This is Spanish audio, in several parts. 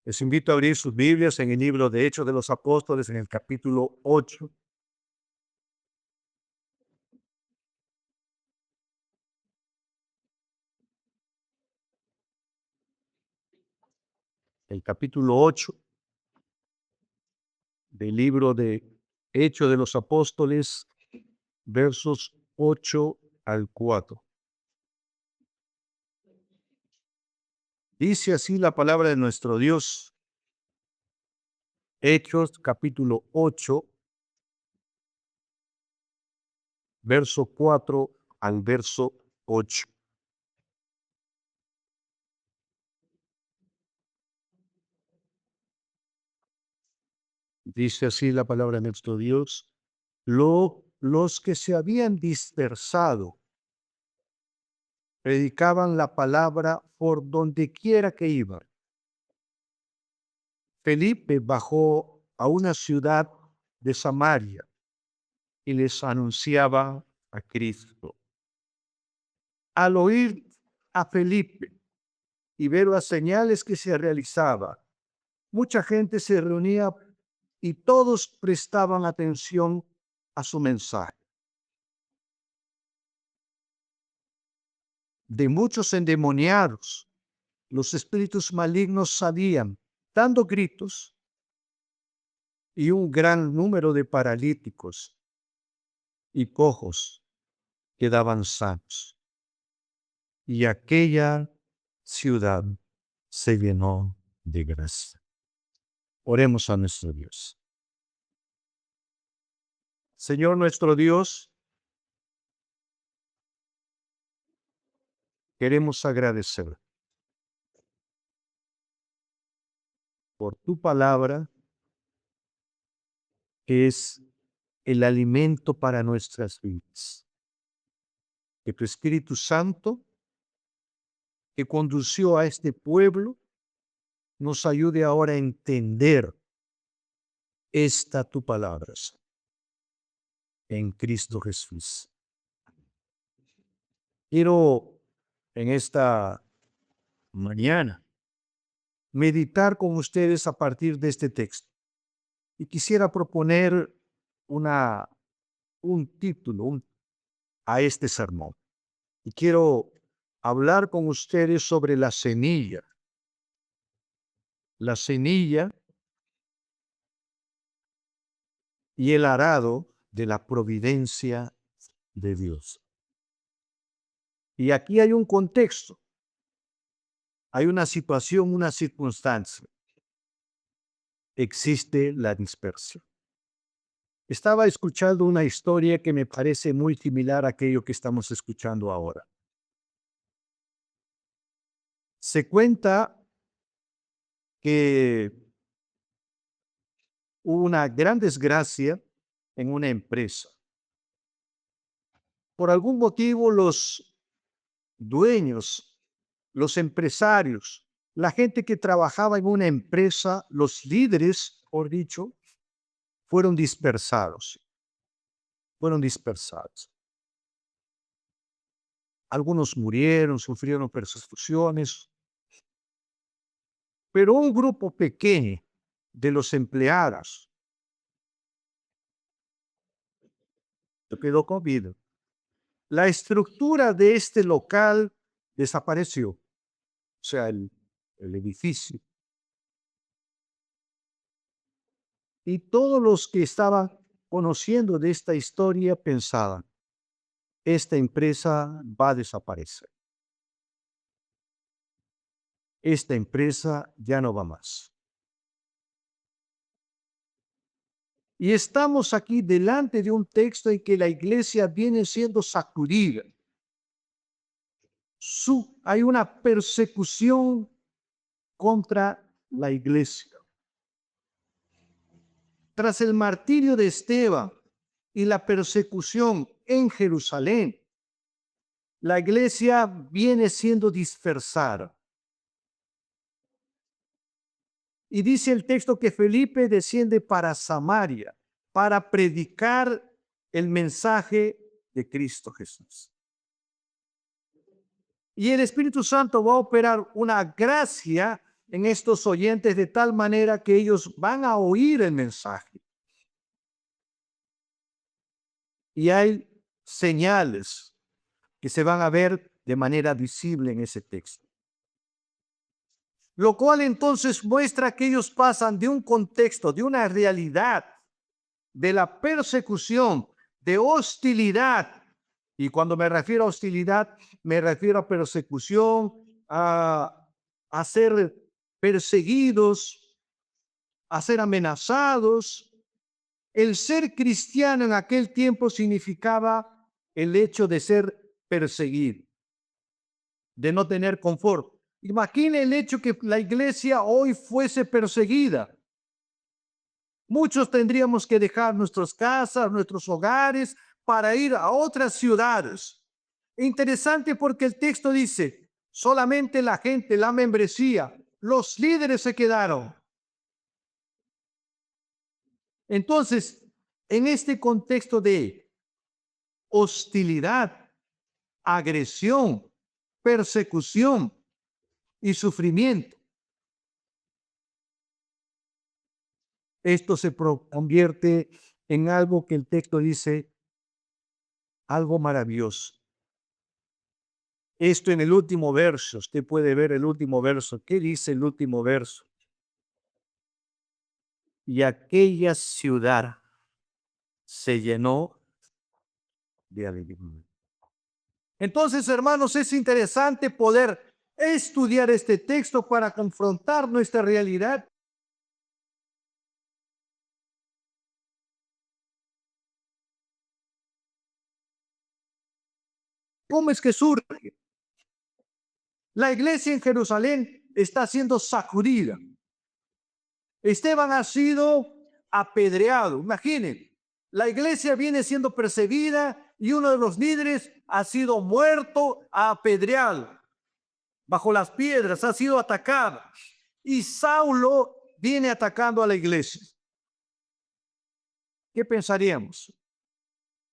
Les invito a abrir sus Biblias en el libro de Hechos de los Apóstoles, en el capítulo 8. El capítulo 8 del libro de Hechos de los Apóstoles, versos 8 al 4. Dice así la palabra de nuestro Dios. Hechos capítulo 8, verso 4 al verso 8. Dice así la palabra de nuestro Dios. Los que se habían dispersado predicaban la palabra por donde quiera que iban. Felipe bajó a una ciudad de Samaria y les anunciaba a Cristo. Al oír a Felipe y ver las señales que se realizaban, mucha gente se reunía y todos prestaban atención a su mensaje. De muchos endemoniados, los espíritus malignos salían dando gritos, y un gran número de paralíticos y cojos quedaban sanos. Y aquella ciudad se llenó de gracia. Oremos a nuestro Dios. Señor nuestro Dios, queremos agradecer por tu palabra, que es el alimento para nuestras vidas. Que tu Espíritu Santo, que condució a este pueblo, nos ayude ahora a entender esta tu palabra, en Cristo Jesús. Quiero en esta mañana meditar con ustedes a partir de este texto. Y quisiera proponer un título a este sermón. Y quiero hablar con ustedes sobre la semilla. La semilla y el arado de la providencia de Dios. Y aquí hay un contexto, hay una situación, una circunstancia. Existe la dispersión. Estaba escuchando una historia que me parece muy similar a aquello que estamos escuchando ahora. Se cuenta que hubo una gran desgracia en una empresa. Por algún motivo, los dueños, los empresarios, la gente que trabajaba en una empresa, los líderes, por dicho, fueron dispersados. Fueron dispersados. Algunos murieron, sufrieron persecuciones, pero un grupo pequeño de los empleados quedó con vida. La estructura de este local desapareció, o sea, el edificio. Y todos los que estaban conociendo de esta historia pensaban, esta empresa va a desaparecer. Esta empresa ya no va más. Y estamos aquí delante de un texto en que la iglesia viene siendo sacudida. Hay una persecución contra la iglesia. Tras el martirio de Esteban y la persecución en Jerusalén, la iglesia viene siendo dispersada. Y dice el texto que Felipe desciende para Samaria para predicar el mensaje de Cristo Jesús. Y el Espíritu Santo va a operar una gracia en estos oyentes de tal manera que ellos van a oír el mensaje. Y hay señales que se van a ver de manera visible en ese texto. Lo cual entonces muestra que ellos pasan de un contexto, de una realidad, de la persecución, de hostilidad. Y cuando me refiero a hostilidad, me refiero a persecución, a ser perseguidos, a ser amenazados. El ser cristiano en aquel tiempo significaba el hecho de ser perseguido, de no tener confort. Imagine el hecho que la iglesia hoy fuese perseguida. Muchos tendríamos que dejar nuestras casas, nuestros hogares, para ir a otras ciudades. Interesante porque el texto dice, solamente la gente, la membresía, los líderes se quedaron. Entonces, en este contexto de hostilidad, agresión, persecución y sufrimiento, esto se convierte en algo que el texto dice, algo maravilloso. Esto en el último verso, usted puede ver el último verso. ¿Qué dice el último verso? Y aquella ciudad se llenó de alegría. Entonces, hermanos, es interesante poder estudiar este texto para confrontar nuestra realidad. ¿Cómo es que surge? La iglesia en Jerusalén está siendo sacudida. Esteban ha sido apedreado. Imaginen, la iglesia viene siendo perseguida y uno de los líderes ha sido muerto, apedreado, bajo las piedras, ha sido atacado. Y Saulo viene atacando a la iglesia. ¿Qué pensaríamos?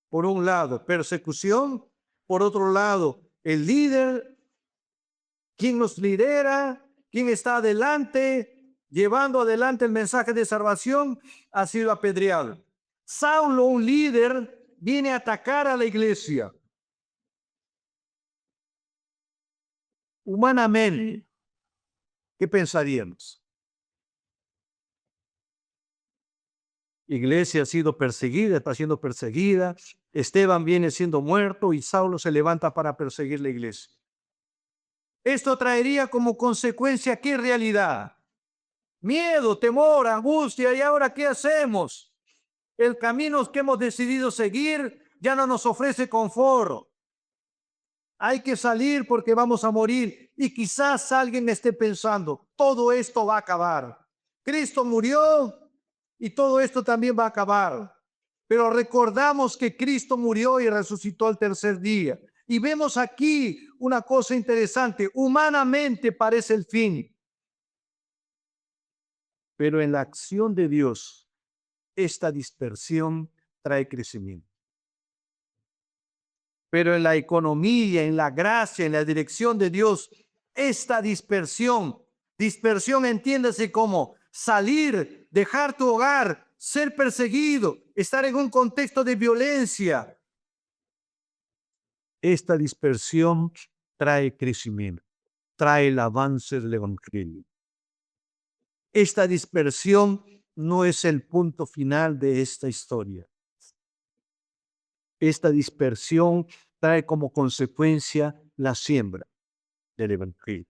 Por un lado, persecución. Por otro lado, el líder, quien nos lidera, quien está adelante, llevando adelante el mensaje de salvación, ha sido apedreado. Saulo, un líder, viene a atacar a la iglesia. Humanamente, ¿qué pensaríamos? Iglesia ha sido perseguida, está siendo perseguida. Esteban viene siendo muerto y Saulo se levanta para perseguir la iglesia. Esto traería como consecuencia, ¿qué realidad? Miedo, temor, angustia. ¿Y ahora qué hacemos? El camino que hemos decidido seguir ya no nos ofrece confort. Hay que salir porque vamos a morir. Y quizás alguien esté pensando, todo esto va a acabar. Cristo murió y todo esto también va a acabar. Pero recordamos que Cristo murió y resucitó al tercer día. Y vemos aquí una cosa interesante. Humanamente parece el fin. Pero en la acción de Dios, esta dispersión trae crecimiento. Pero en la economía, en la gracia, en la dirección de Dios, esta dispersión entiéndase como salir, dejar tu hogar, ser perseguido, estar en un contexto de violencia. Esta dispersión trae crecimiento, trae el avance del evangelio. Esta dispersión no es el punto final de esta historia. Esta dispersión trae como consecuencia la siembra del evangelio.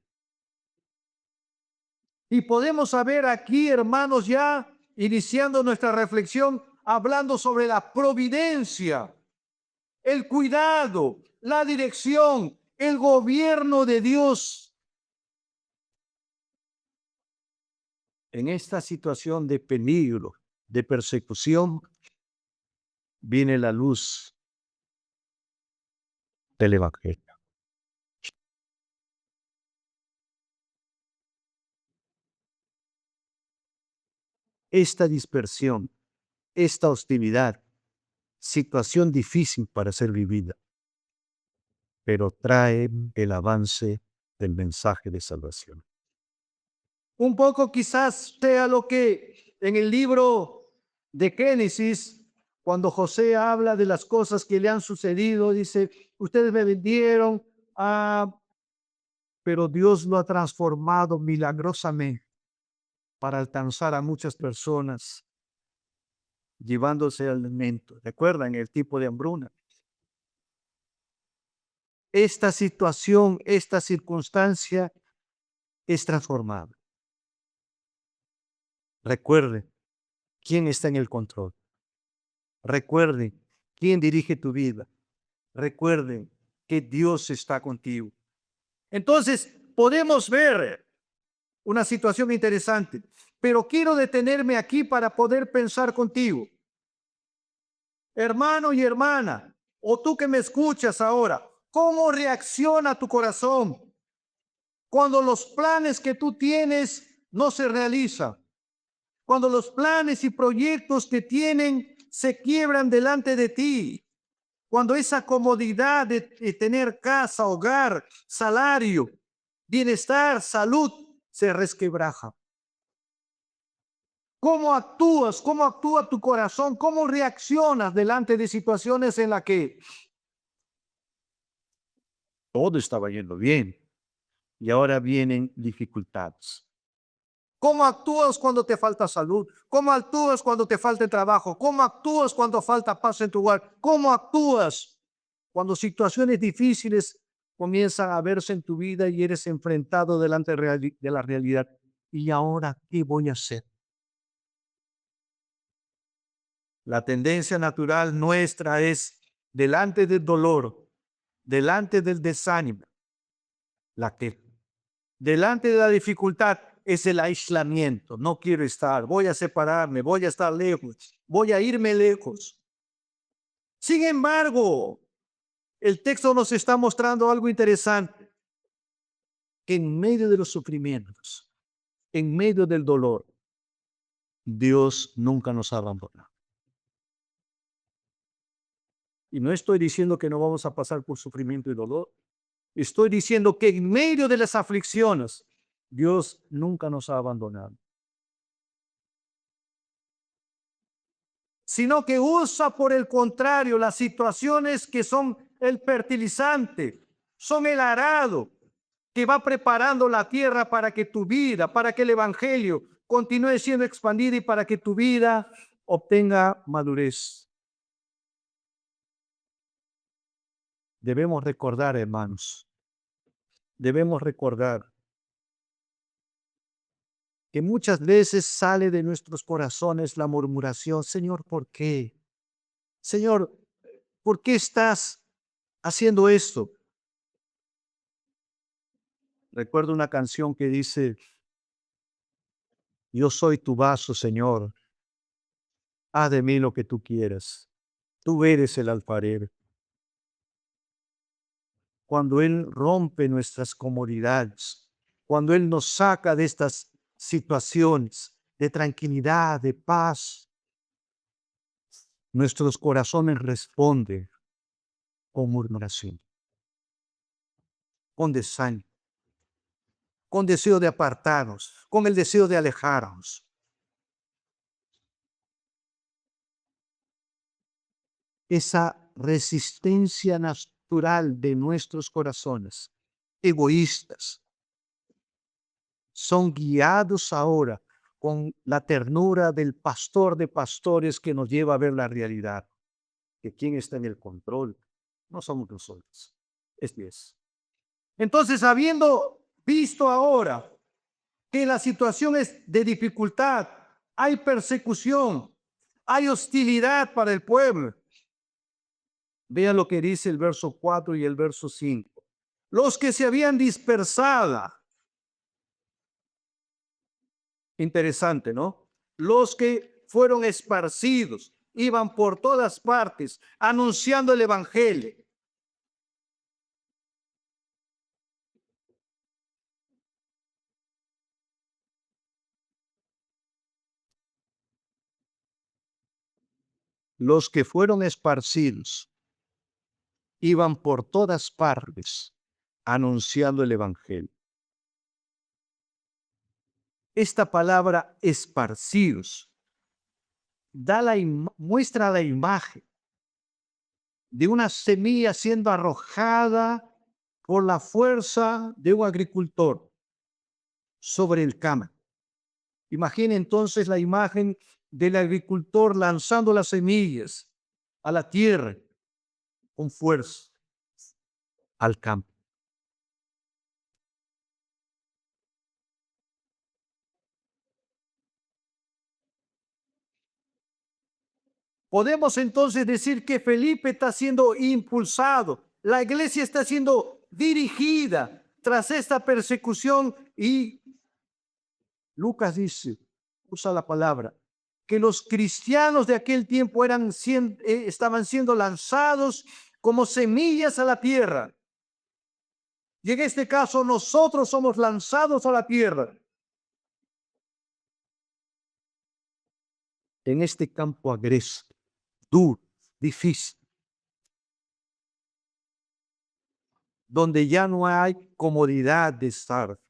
Y podemos saber aquí, hermanos, ya iniciando nuestra reflexión, hablando sobre la providencia, el cuidado, la dirección, el gobierno de Dios. En esta situación de peligro, de persecución, viene la luz del evangelio. Esta dispersión, esta hostilidad, situación difícil para ser vivida, pero trae el avance del mensaje de salvación. Un poco quizás sea lo que en el libro de Génesis, cuando José habla de las cosas que le han sucedido, dice, ustedes me vendieron, pero Dios lo ha transformado milagrosamente para alcanzar a muchas personas, llevándose alimento. ¿Recuerdan el tipo de hambruna? Esta situación, esta circunstancia es transformada. Recuerde quién está en el control. Recuerde quién dirige tu vida. Recuerde que Dios está contigo. Entonces, podemos ver una situación interesante, pero quiero detenerme aquí para poder pensar contigo. Hermano y hermana, o tú que me escuchas ahora, ¿cómo reacciona tu corazón cuando los planes que tú tienes no se realizan? Cuando los planes y proyectos que tienen se quiebran delante de ti. Cuando esa comodidad de tener casa, hogar, salario, bienestar, salud, se resquebraja. ¿Cómo actúas? ¿Cómo actúa tu corazón? ¿Cómo reaccionas delante de situaciones en las que todo estaba yendo bien y ahora vienen dificultades? ¿Cómo actúas cuando te falta salud? ¿Cómo actúas cuando te falta trabajo? ¿Cómo actúas cuando falta paz en tu hogar? ¿Cómo actúas cuando situaciones difíciles comienzan a verse en tu vida y eres enfrentado delante de la realidad? ¿Y ahora qué voy a hacer? La tendencia natural nuestra es, delante del dolor, delante del desánimo, la queja. Delante de la dificultad es el aislamiento. No quiero estar, voy a separarme, voy a estar lejos, voy a irme lejos. Sin embargo, el texto nos está mostrando algo interesante, que en medio de los sufrimientos, en medio del dolor, Dios nunca nos abandona. Y no estoy diciendo que no vamos a pasar por sufrimiento y dolor. Estoy diciendo que en medio de las aflicciones, Dios nunca nos ha abandonado, sino que usa por el contrario las situaciones que son el fertilizante, son el arado que va preparando la tierra para que tu vida, para que el evangelio continúe siendo expandido y para que tu vida obtenga madurez. Debemos recordar, hermanos, debemos recordar que muchas veces sale de nuestros corazones la murmuración, Señor, ¿por qué? Señor, ¿por qué estás haciendo esto? Recuerdo una canción que dice, yo soy tu vaso, Señor, haz de mí lo que tú quieras. Tú eres el alfarero. Cuando Él rompe nuestras comodidades, cuando Él nos saca de estas situaciones de tranquilidad, de paz, nuestros corazones responden con murmuración, con desánimo, con deseo de apartarnos, con el deseo de alejarnos. Esa resistencia natural de nuestros corazones, egoístas, son guiados ahora con la ternura del pastor de pastores que nos lleva a ver la realidad, que quien está en el control no somos nosotros, es Dios. Entonces, habiendo visto ahora que la situación es de dificultad, hay persecución, hay hostilidad para el pueblo. Vean lo que dice el verso 4 y el verso 5. Los que se habían dispersado, interesante, ¿no? Los que fueron esparcidos, iban por todas partes anunciando el evangelio. Los que fueron esparcidos iban por todas partes anunciando el evangelio. esta palabra esparcidos muestra la imagen de una semilla siendo arrojada por la fuerza de un agricultor sobre el campo. Imagine entonces la imagen del agricultor lanzando las semillas a la tierra con fuerza al campo. Podemos entonces decir que Felipe está siendo impulsado, la iglesia está siendo dirigida tras esta persecución y Lucas dice, usa la palabra, que los cristianos de aquel tiempo estaban siendo lanzados como semillas a la tierra. Y en este caso nosotros somos lanzados a la tierra. En este campo agreste, duro, difícil, donde ya no hay comodidad de estar.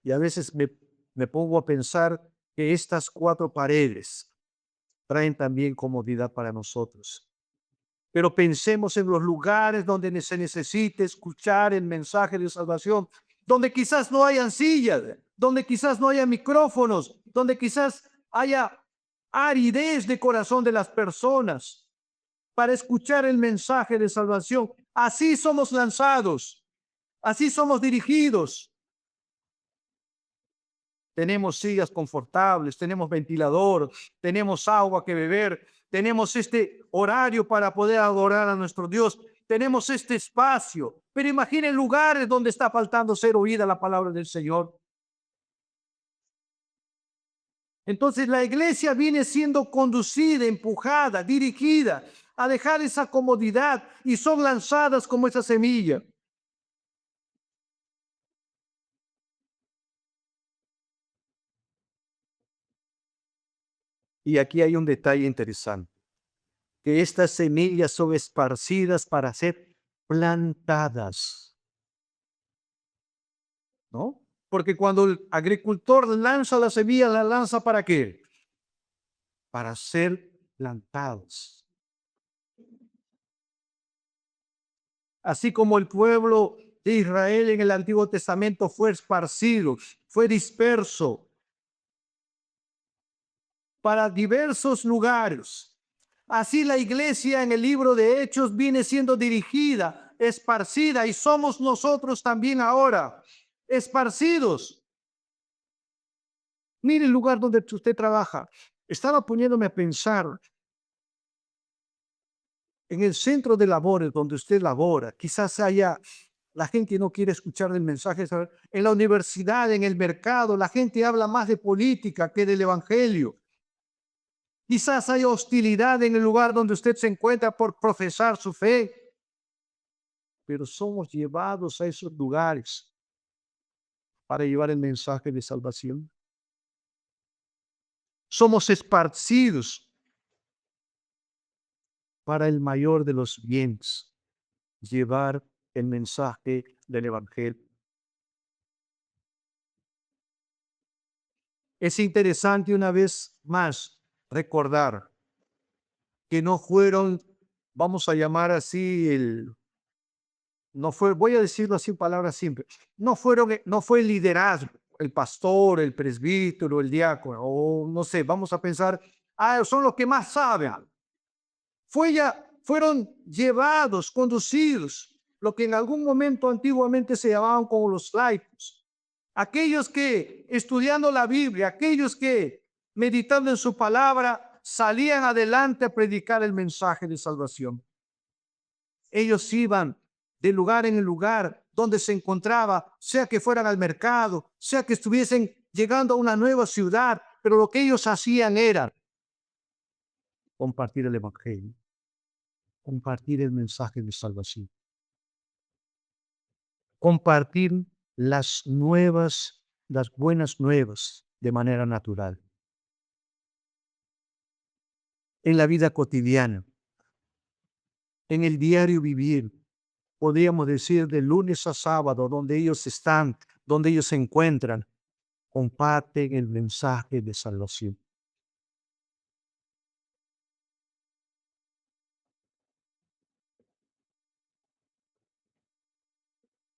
Y a veces me pongo a pensar que estas cuatro paredes traen también comodidad para nosotros. Pero pensemos en los lugares donde se necesite escuchar el mensaje de salvación, donde quizás no hayan sillas, donde quizás no haya micrófonos, donde quizás haya aridez de corazón de las personas para escuchar el mensaje de salvación. Así somos lanzados, así somos dirigidos. Tenemos sillas confortables, tenemos ventilador, tenemos agua que beber, tenemos este horario para poder adorar a nuestro Dios, tenemos este espacio. Pero imaginen lugares donde está faltando ser oída la palabra del Señor. Entonces la iglesia viene siendo conducida, empujada, dirigida a dejar esa comodidad y son lanzadas como esa semilla. Y aquí hay un detalle interesante, que estas semillas son esparcidas para ser plantadas, ¿no? Porque cuando el agricultor lanza la semilla, la lanza ¿para qué? Para ser plantados. Así como el pueblo de Israel en el Antiguo Testamento fue esparcido, fue disperso para diversos lugares. Así la iglesia en el libro de Hechos viene siendo dirigida, esparcida, y somos nosotros también ahora, esparcidos. Mire el lugar donde usted trabaja. Estaba poniéndome a pensar en el centro de labores donde usted labora. Quizás la gente no quiere escuchar el mensaje. En la universidad, en el mercado, la gente habla más de política que del evangelio. Quizás haya hostilidad en el lugar donde usted se encuentra por profesar su fe, pero somos llevados a esos lugares para llevar el mensaje de salvación. Somos esparcidos para el mayor de los bienes, llevar el mensaje del evangelio. Es interesante una vez más recordar que no fueron, vamos a llamar así, no fue, voy a decirlo así en palabras simples, no fue el liderazgo, el pastor, el presbítero, el diácono, o no sé, vamos a pensar, son los que más saben. Fueron llevados, conducidos, lo que en algún momento antiguamente se llamaban como los laicos. Aquellos que estudiando la Biblia, aquellos que meditando en su palabra, salían adelante a predicar el mensaje de salvación. Ellos iban de lugar en lugar donde se encontraba, sea que fueran al mercado, sea que estuviesen llegando a una nueva ciudad, pero lo que ellos hacían era compartir el evangelio, compartir el mensaje de salvación, compartir las buenas nuevas de manera natural. En la vida cotidiana, en el diario vivir, podríamos decir de lunes a sábado, donde ellos están, donde ellos se encuentran, comparten el mensaje de salvación.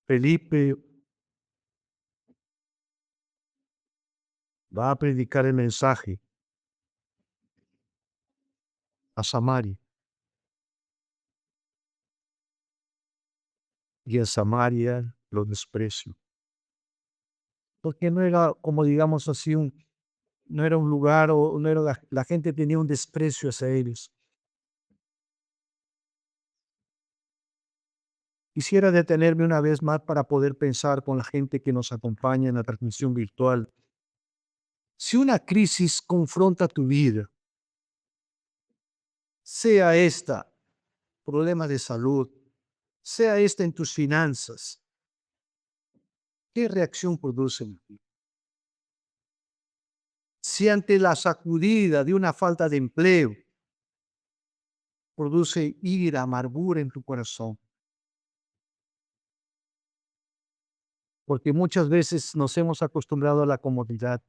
Felipe va a predicar el mensaje a Samaria y en Samaria lo desprecio. Porque no era, como digamos así, no era un lugar o no era la gente tenía un desprecio hacia ellos. Quisiera detenerme una vez más para poder pensar con la gente que nos acompaña en la transmisión virtual. Si una crisis confronta tu vida, sea esta problemas de salud, sea esta en tus finanzas, ¿qué reacción produce en ti? Si ante la sacudida de una falta de empleo produce ira, amargura en tu corazón, porque muchas veces nos hemos acostumbrado a la comodidad.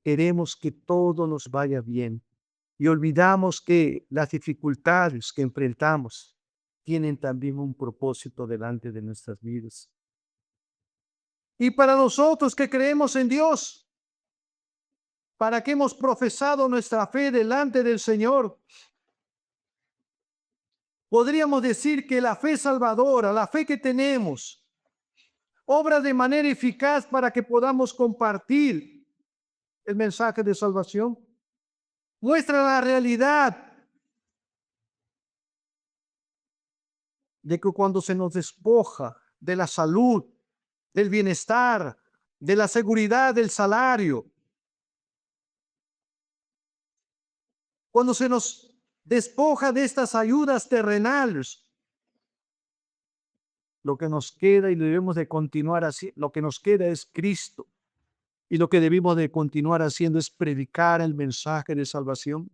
Queremos que todo nos vaya bien y olvidamos que las dificultades que enfrentamos tienen también un propósito delante de nuestras vidas. Y para nosotros que creemos en Dios, para que hemos profesado nuestra fe delante del Señor, podríamos decir que la fe salvadora, la fe que tenemos, obra de manera eficaz para que podamos compartir el mensaje de salvación. Muestra la realidad de que cuando se nos despoja de la salud, del bienestar, de la seguridad del salario, cuando se nos despoja de estas ayudas terrenales, lo que nos queda y debemos de continuar así, lo que nos queda es Cristo. Y lo que debemos de continuar haciendo es predicar el mensaje de salvación.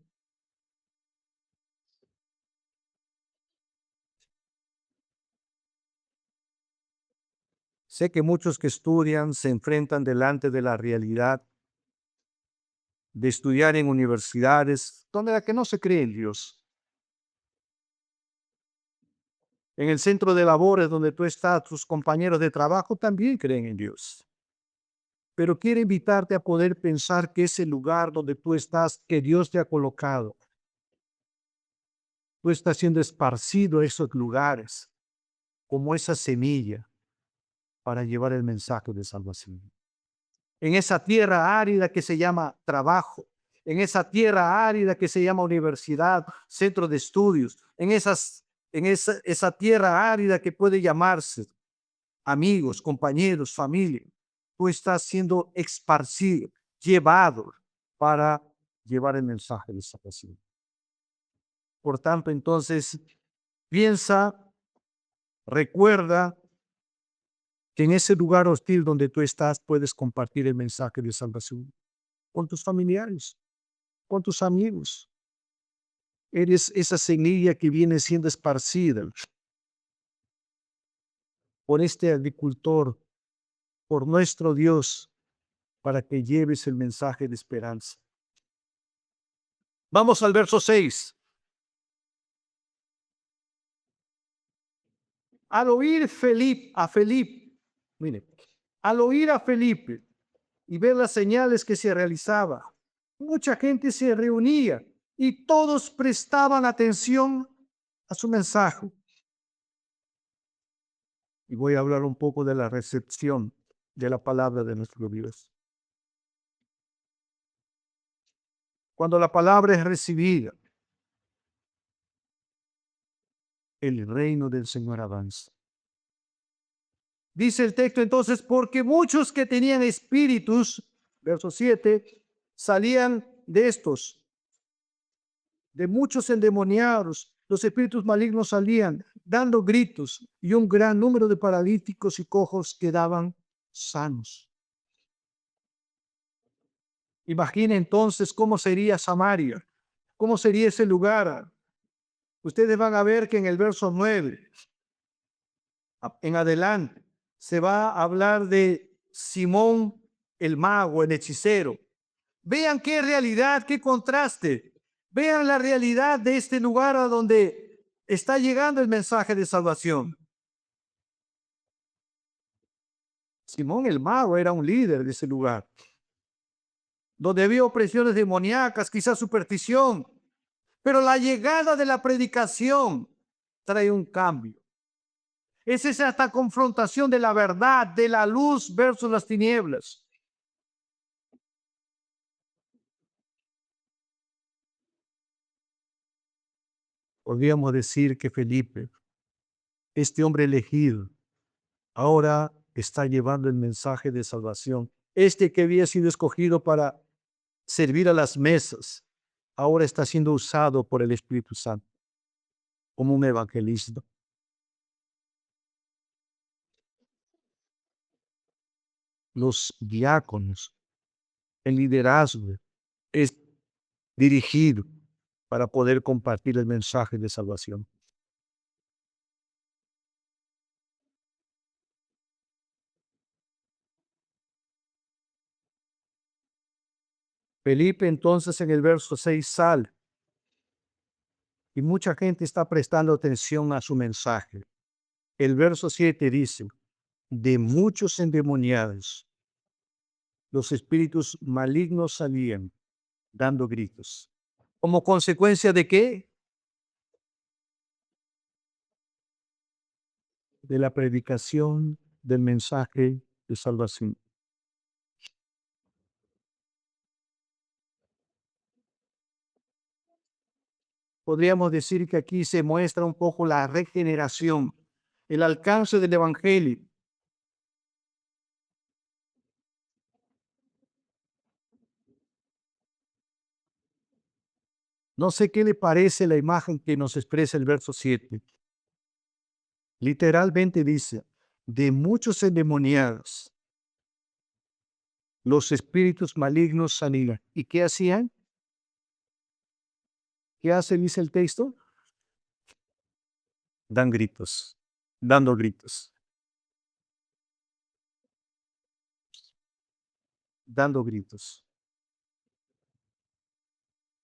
Sé que muchos que estudian se enfrentan delante de la realidad de estudiar en universidades donde la que no se cree en Dios. En el centro de labores donde tú estás, tus compañeros de trabajo también creen en Dios. Pero quiero invitarte a poder pensar que ese lugar donde tú estás, que Dios te ha colocado, tú estás siendo esparcido a esos lugares como esa semilla para llevar el mensaje de salvación. En esa tierra árida que se llama trabajo, en esa tierra árida que se llama universidad, centro de estudios, esa tierra árida que puede llamarse amigos, compañeros, familia. Tú estás siendo esparcido, llevado para llevar el mensaje de salvación. Por tanto, entonces, piensa, recuerda que en ese lugar hostil donde tú estás puedes compartir el mensaje de salvación con tus familiares, con tus amigos. Eres esa semilla que viene siendo esparcida por este agricultor, por nuestro Dios, para que lleves el mensaje de esperanza. Vamos al verso 6. Al oír a Felipe, mire, al oír a Felipe y ver las señales que se realizaba, mucha gente se reunía y todos prestaban atención a su mensaje. Y voy a hablar un poco de la recepción de la palabra de nuestro Dios. Cuando la palabra es recibida, el reino del Señor avanza. Dice el texto entonces, porque muchos que tenían espíritus, verso 7, salían de estos, de muchos endemoniados, los espíritus malignos salían dando gritos y un gran número de paralíticos y cojos quedaban sanos. Imagina entonces cómo sería Samaria, cómo sería ese lugar. Ustedes van a ver que en el verso 9 en adelante se va a hablar de Simón el mago, el hechicero. Vean qué realidad, qué contraste. Vean la realidad de este lugar a donde está llegando el mensaje de salvación. Simón el mago era un líder de ese lugar, donde había opresiones demoníacas, quizás superstición, pero la llegada de la predicación trae un cambio. Es esta confrontación de la verdad, de la luz versus las tinieblas. Podríamos decir que Felipe, este hombre elegido, ahora está llevando el mensaje de salvación. Este que había sido escogido para servir a las mesas, ahora está siendo usado por el Espíritu Santo como un evangelista. Los diáconos, el liderazgo es dirigido para poder compartir el mensaje de salvación. Felipe entonces en el verso 6 sale y mucha gente está prestando atención a su mensaje. El verso 7 dice, de muchos endemoniados, los espíritus malignos salían dando gritos. ¿Como consecuencia de qué? De la predicación del mensaje de salvación. Podríamos decir que aquí se muestra un poco la regeneración, el alcance del evangelio. No sé qué le parece la imagen que nos expresa el verso 7. Literalmente dice, de muchos endemoniados, los espíritus malignos salían. ¿Y qué hacían? ¿Qué hace, dice el texto? Dan gritos, dando gritos, dando gritos.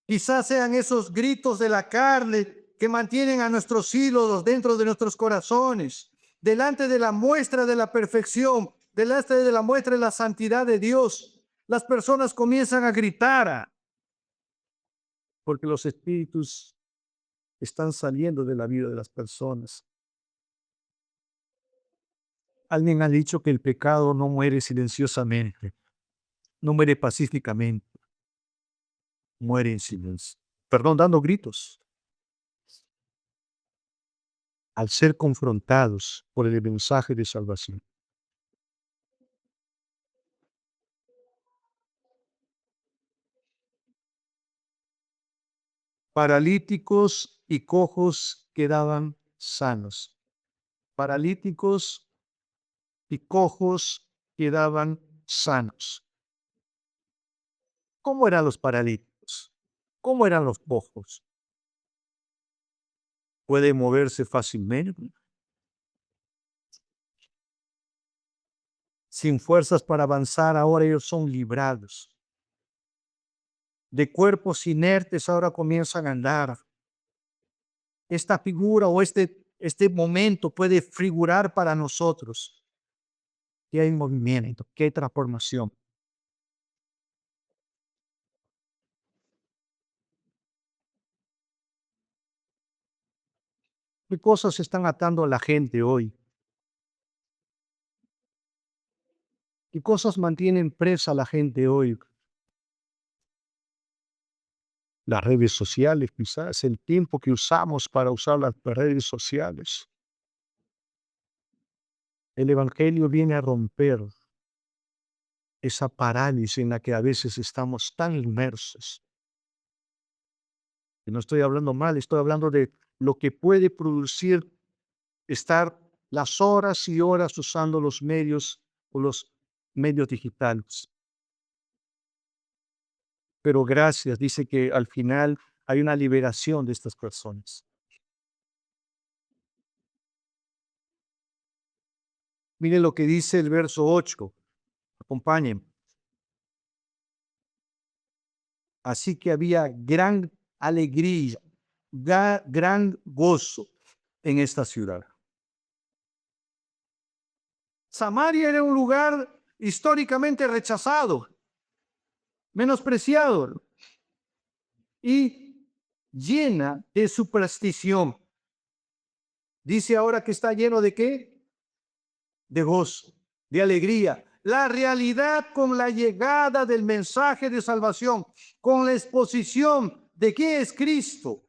Quizás sean esos gritos de la carne que mantienen a nuestros ídolos dentro de nuestros corazones, delante de la muestra de la perfección, delante de la muestra de la santidad de Dios. Las personas comienzan a gritar porque los espíritus están saliendo de la vida de las personas. Alguien ha dicho que el pecado no muere silenciosamente, no muere pacíficamente, muere en silencio. Perdón, dando gritos. Al ser confrontados por el mensaje de salvación. Paralíticos y cojos quedaban sanos. Paralíticos y cojos quedaban sanos. ¿Cómo eran los paralíticos? ¿Cómo eran los cojos? ¿Pueden moverse fácilmente? Sin fuerzas para avanzar, ahora ellos son librados. De cuerpos inertes ahora comienzan a andar. Esta figura o este momento puede figurar para nosotros que hay movimiento, que hay transformación. ¿Qué cosas están atando a la gente hoy? ¿Qué cosas mantienen presa a la gente hoy? Las redes sociales, quizás el tiempo que usamos para usar las redes sociales. El Evangelio viene a romper esa parálisis en la que a veces estamos tan inmersos. Y no estoy hablando mal, estoy hablando de lo que puede producir estar las horas y horas usando los medios o los medios digitales. Pero gracias, dice que al final hay una liberación de estas personas. Miren lo que dice el verso 8. Acompáñenme. Así que había gran alegría, gran gozo en esta ciudad. Samaria era un lugar históricamente rechazado, menospreciado y llena de superstición. Dice ahora que está lleno de ¿qué? De gozo, de alegría. La realidad con la llegada del mensaje de salvación, con la exposición de qué es Cristo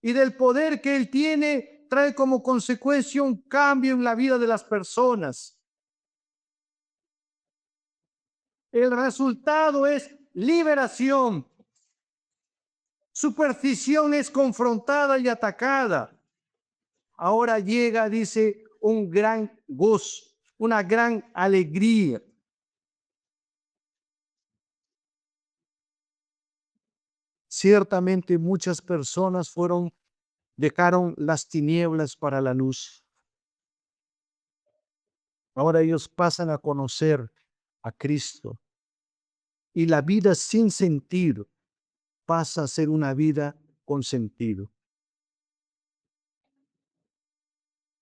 y del poder que Él tiene, trae como consecuencia un cambio en la vida de las personas. El resultado es liberación. Superstición es confrontada y atacada. Ahora llega, dice, un gran gozo, una gran alegría. Ciertamente muchas personas dejaron las tinieblas para la luz. Ahora ellos pasan a conocer a Cristo y la vida sin sentido pasa a ser una vida con sentido.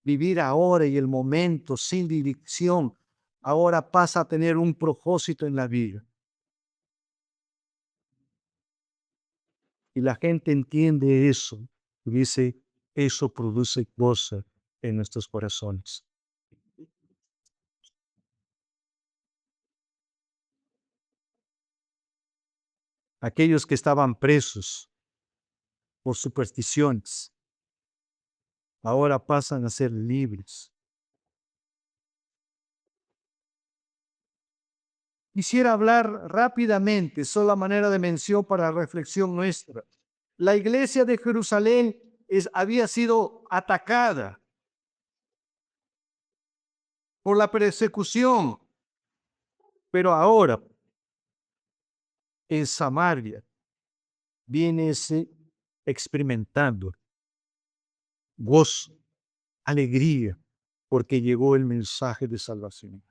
Vivir ahora y el momento sin dirección ahora pasa a tener un propósito en la vida. Y la gente entiende eso y dice, eso produce gozo en nuestros corazones. Aquellos que estaban presos por supersticiones, ahora pasan a ser libres. Quisiera hablar rápidamente, solo a manera de mención para reflexión nuestra. La iglesia de Jerusalén había sido atacada por la persecución, pero ahora en Samaria viene experimentando gozo, alegría, porque llegó el mensaje de salvación.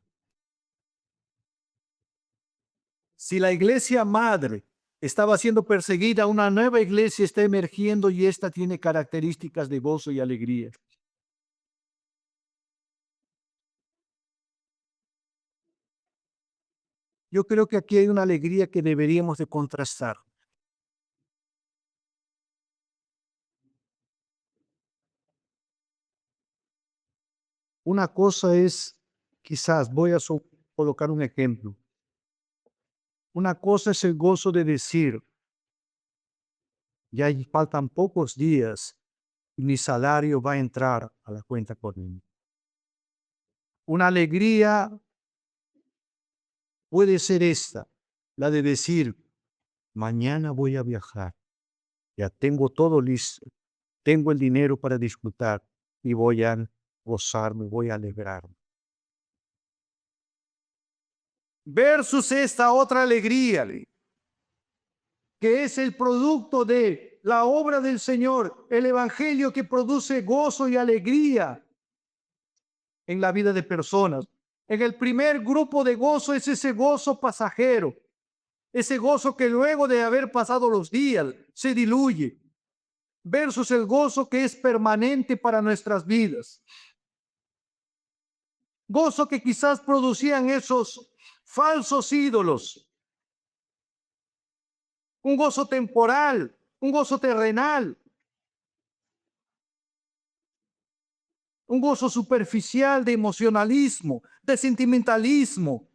Si la iglesia madre estaba siendo perseguida, una nueva iglesia está emergiendo y esta tiene características de gozo y alegría. Yo creo que aquí hay una alegría que deberíamos de contrastar. Una cosa es, quizás voy a colocar un ejemplo. Una cosa es el gozo de decir, ya faltan pocos días y mi salario va a entrar a la cuenta corriente. Una alegría puede ser esta, la de decir, mañana voy a viajar, ya tengo todo listo, tengo el dinero para disfrutar y voy a gozarme, voy a alegrarme. Versus esta otra alegría, que es el producto de la obra del Señor, el evangelio que produce gozo y alegría en la vida de personas. En el primer grupo de gozo es ese gozo pasajero, ese gozo que luego de haber pasado los días se diluye, versus el gozo que es permanente para nuestras vidas. Gozo que quizás producían esos falsos ídolos, un gozo temporal, un gozo terrenal, un gozo superficial de emocionalismo, de sentimentalismo,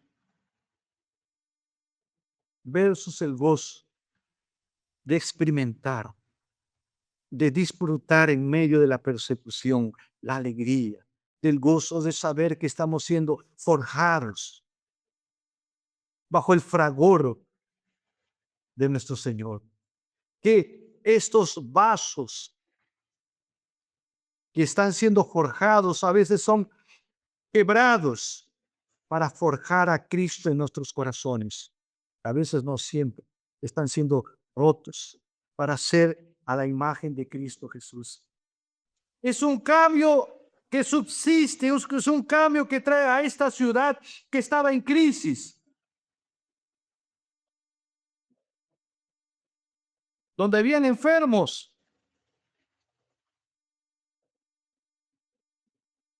versus el gozo de experimentar, de disfrutar en medio de la persecución, la alegría, del gozo de saber que estamos siendo forjados bajo el fragor de nuestro Señor. Que estos vasos que están siendo forjados a veces son quebrados para forjar a Cristo en nuestros corazones. A veces no siempre. Están siendo rotos para ser a la imagen de Cristo Jesús. Es un cambio que subsiste, es un cambio que trae a esta ciudad que estaba en crisis. donde habían enfermos.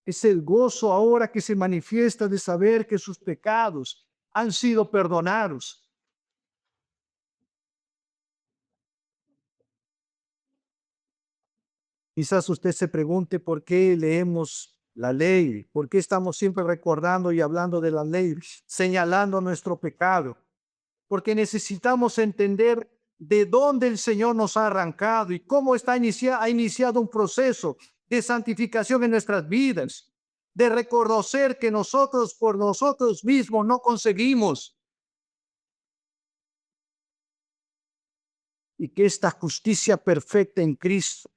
Es el gozo ahora que se manifiesta de saber que sus pecados han sido perdonados. Quizás usted se pregunte por qué leemos la ley, por qué estamos siempre recordando y hablando de la ley, señalando nuestro pecado, porque necesitamos entender de dónde el Señor nos ha arrancado y cómo ha iniciado un proceso de santificación en nuestras vidas, de reconocer que nosotros por nosotros mismos no conseguimos y que esta justicia perfecta en Cristo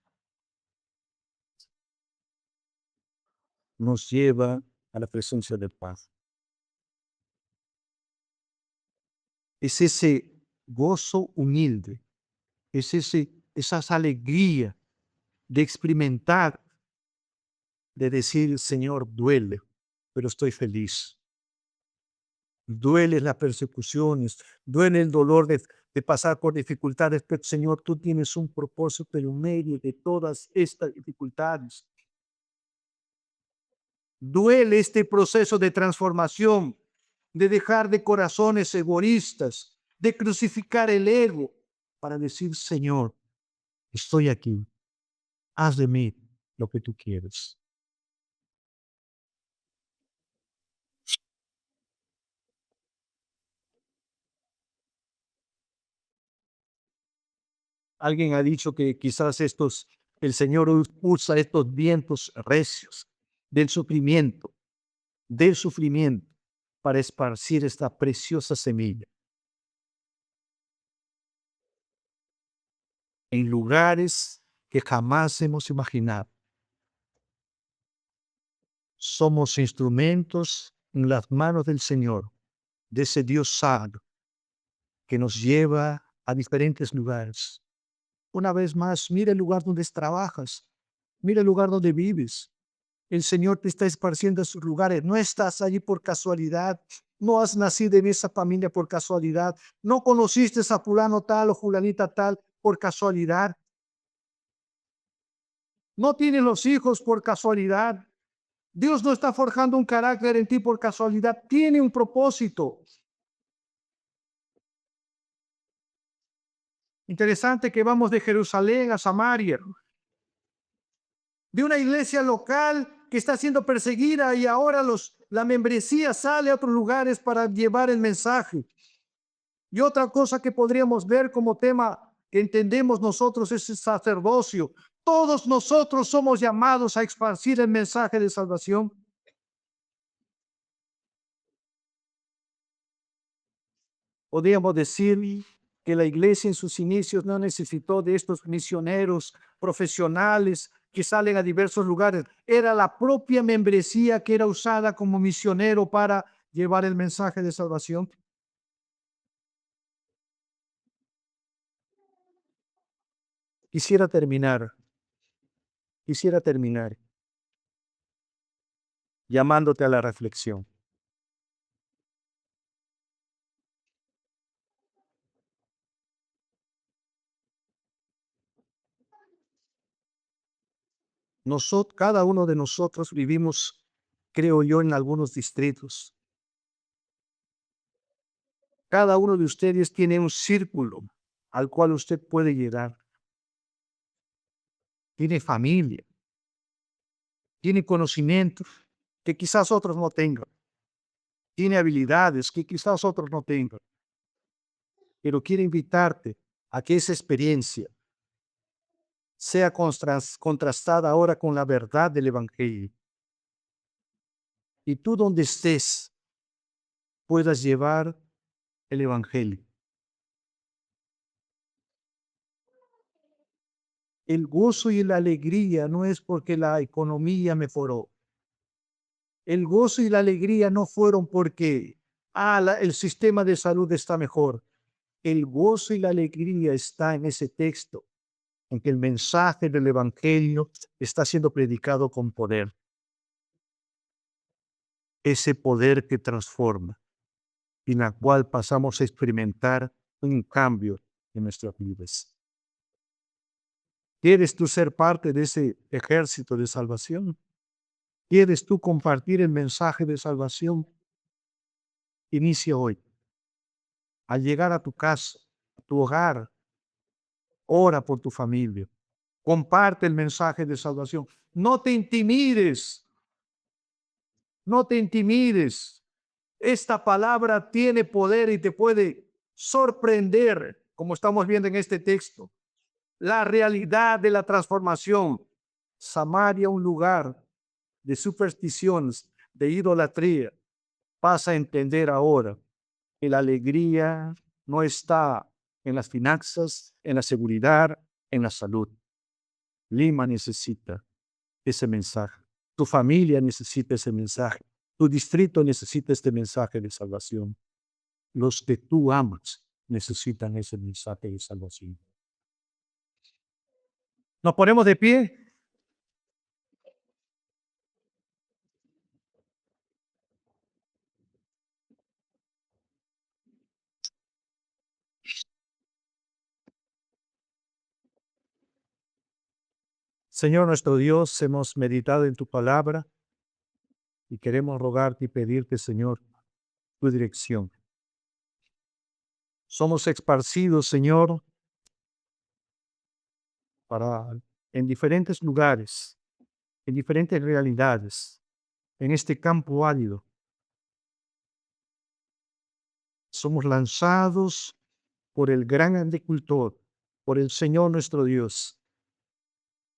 nos lleva a la presencia del Padre. Es ese gozo humilde, esas alegría de experimentar, de decir, Señor, duele, pero estoy feliz. Duele las persecuciones, duele el dolor de pasar por dificultades, pero Señor, tú tienes un propósito en medio de todas estas dificultades. Duele este proceso de transformación, de dejar de corazones egoístas, de crucificar el ego para decir, Señor, estoy aquí, haz de mí lo que tú quieres. Alguien ha dicho que quizás el Señor usa estos vientos recios del sufrimiento, para esparcir esta preciosa semilla en lugares que jamás hemos imaginado. Somos instrumentos en las manos del Señor, de ese Dios sabio que nos lleva a diferentes lugares. Una vez más, mira el lugar donde trabajas, mira el lugar donde vives. El Señor te está esparciendo a sus lugares. No estás allí por casualidad. No has nacido en esa familia por casualidad. No conociste a fulano tal o fulanita tal por casualidad. No tienes los hijos por casualidad. Dios no está forjando un carácter en ti por casualidad. Tiene un propósito. Interesante que vamos de Jerusalén a Samaria, de una iglesia local que está siendo perseguida y ahora la membresía sale a otros lugares para llevar el mensaje. Y otra cosa que podríamos ver como tema que entendemos nosotros es el sacerdocio. Todos nosotros somos llamados a esparcir el mensaje de salvación. Podríamos decir que la iglesia en sus inicios no necesitó de estos misioneros profesionales que salen a diversos lugares. Era la propia membresía que era usada como misionero para llevar el mensaje de salvación. Quisiera terminar, quisiera terminar llamándote a la reflexión. Cada uno de nosotros vivimos, creo yo, en algunos distritos. Cada uno de ustedes tiene un círculo al cual usted puede llegar. Tiene familia, tiene conocimientos que quizás otros no tengan, tiene habilidades que quizás otros no tengan, pero quiero invitarte a que esa experiencia sea contrastada ahora con la verdad del Evangelio. Y tú donde estés puedas llevar el Evangelio. El gozo y la alegría no es porque la economía mejoró. El gozo y la alegría no fueron porque el sistema de salud está mejor. El gozo y la alegría está en ese texto, en que el mensaje del Evangelio está siendo predicado con poder. Ese poder que transforma, en la cual pasamos a experimentar un cambio en nuestras vidas. ¿Quieres tú ser parte de ese ejército de salvación? ¿Quieres tú compartir el mensaje de salvación? Inicia hoy. Al llegar a tu casa, a tu hogar, ora por tu familia. Comparte el mensaje de salvación. No te intimides. No te intimides. Esta palabra tiene poder y te puede sorprender, como estamos viendo en este texto. La realidad de la transformación. Samaria, un lugar de supersticiones, de idolatría, vas a entender ahora que la alegría no está en las finanzas, en la seguridad, en la salud. Lima necesita ese mensaje. Tu familia necesita ese mensaje. Tu distrito necesita este mensaje de salvación. Los que tú amas necesitan ese mensaje de salvación. Nos ponemos de pie. Señor nuestro Dios, hemos meditado en tu palabra y queremos rogarte y pedirte, Señor, tu dirección. Somos esparcidos, Señor, para en diferentes lugares, en diferentes realidades, en este campo árido. Somos lanzados por el gran agricultor, por el Señor nuestro Dios,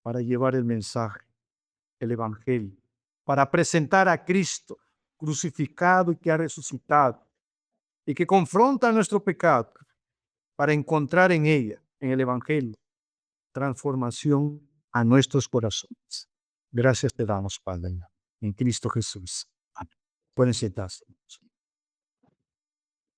para llevar el mensaje, el Evangelio, para presentar a Cristo crucificado y que ha resucitado y que confronta nuestro pecado, para encontrar en ella, en el Evangelio, transformación a nuestros corazones. Gracias te damos, Padre, en Cristo Jesús. Amén. Pueden sentarse.